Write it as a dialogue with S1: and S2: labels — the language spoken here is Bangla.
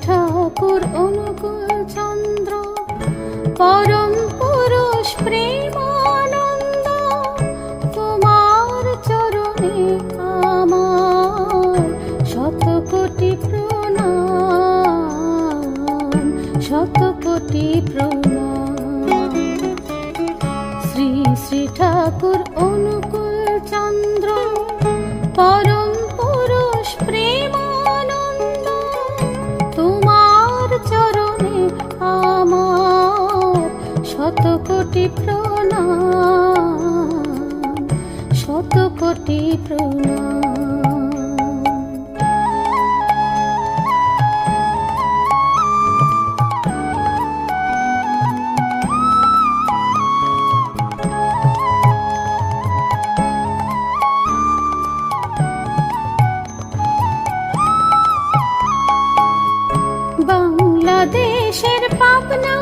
S1: ঠাকুর অনুকূল চন্দ্র পরম পুরুষ প্রেমানন্দ, তোমার চরণে আমার শত কোটি প্রণাম, শত কোটি প্রণাম। শ্রী শ্রী ঠাকুর অনুকূল চন্দ্র পরম পুরুষ প্রেমানন্দ, তোমার চরণে আমার শত কোটি প্রণাম, শত কোটি প্রণাম। বাংলাদেশের পাবনা